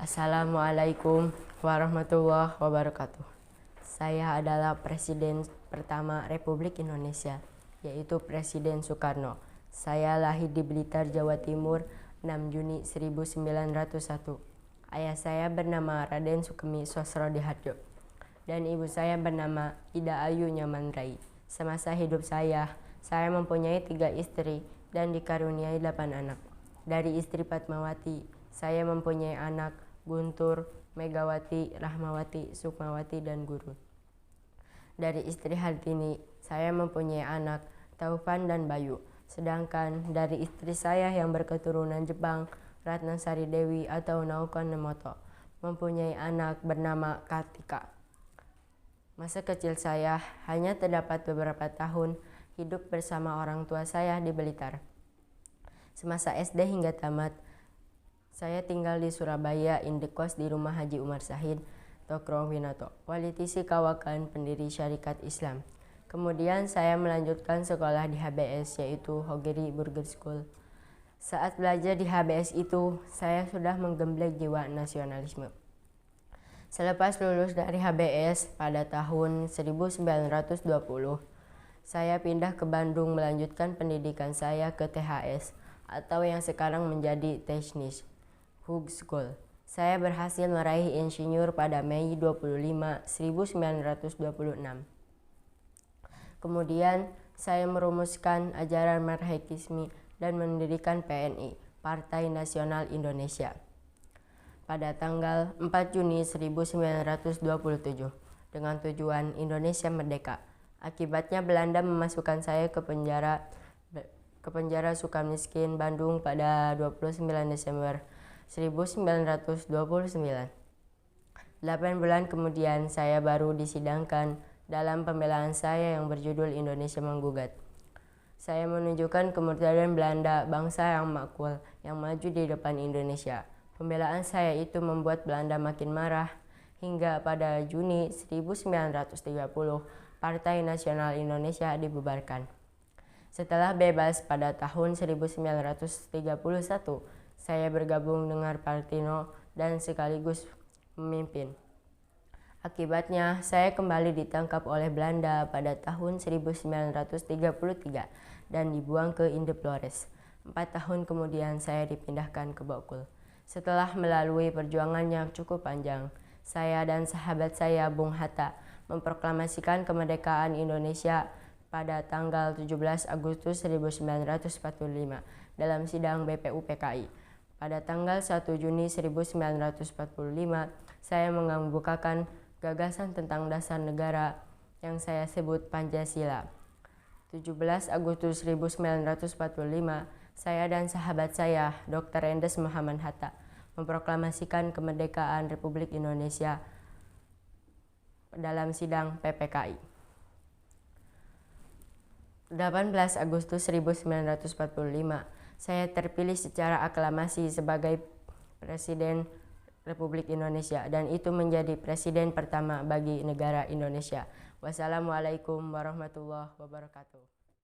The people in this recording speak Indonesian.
Assalamualaikum warahmatullahi wabarakatuh. Saya adalah Presiden pertama Republik Indonesia, yaitu Presiden Soekarno. Saya lahir di Blitar, Jawa Timur, 6 Juni 1901. Ayah saya bernama Raden Sukemi Sosrodihardjo, dan ibu saya bernama Ida Ayu Nyamandrai. Semasa hidup saya mempunyai 3 istri dan dikaruniai 8 anak. Dari istri Fatmawati, saya mempunyai anak Guntur, Megawati, Rahmawati, Sukmawati, dan Guru. Dari istri Hartini, saya mempunyai anak Taufan dan Bayu. Sedangkan dari istri saya yang berketurunan Jepang, Ratnasari Dewi atau Naoko Nemoto, mempunyai anak bernama Kartika. Masa kecil saya hanya terdapat beberapa tahun hidup bersama orang tua saya di Blitar. Semasa SD hingga tamat, saya tinggal di Surabaya indekos di rumah Haji Umar Sahid Tokronwinoto, politisi Kawakan, pendiri Syarikat Islam. Kemudian saya melanjutkan sekolah di HBS, yaitu Hogeri Burger School. Saat belajar di HBS itu, saya sudah menggembleng jiwa nasionalisme. Selepas lulus dari HBS pada tahun 1920, saya pindah ke Bandung melanjutkan pendidikan saya ke THS, atau yang sekarang menjadi Teknis Hug School. Saya berhasil meraih insinyur pada Mei 25, 1926. Kemudian saya merumuskan ajaran Marxisme dan mendirikan PNI, Partai Nasional Indonesia, pada tanggal 4 Juni 1927 dengan tujuan Indonesia Merdeka. Akibatnya Belanda memasukkan saya ke penjara Sukamiskin, Bandung pada 29 Desember 1929. 8 bulan kemudian saya baru disidangkan dalam pembelaan saya yang berjudul Indonesia Menggugat. Saya menunjukkan kemurtadan Belanda, bangsa yang makmur, yang maju di depan Indonesia. Pembelaan saya itu membuat Belanda makin marah, hingga pada Juni 1930 Partai Nasional Indonesia dibubarkan. Setelah bebas pada tahun 1931, saya bergabung dengan Partino dan sekaligus memimpin. Akibatnya, saya kembali ditangkap oleh Belanda pada tahun 1933 dan dibuang ke Indoflores. 4 tahun kemudian saya dipindahkan ke Bokul. Setelah melalui perjuangan yang cukup panjang, saya dan sahabat saya Bung Hatta memproklamasikan kemerdekaan Indonesia pada tanggal 17 Agustus 1945 dalam sidang BPUPKI. Pada tanggal 1 Juni 1945, saya mengemukakan gagasan tentang dasar negara yang saya sebut Pancasila. 17 Agustus 1945, saya dan sahabat saya, Dr. Endes Muhammad Hatta, memproklamasikan kemerdekaan Republik Indonesia dalam sidang PPKI. 18 Agustus 1945, saya terpilih secara aklamasi sebagai Presiden Republik Indonesia, dan itu menjadi presiden pertama bagi negara Indonesia. Wassalamualaikum warahmatullahi wabarakatuh.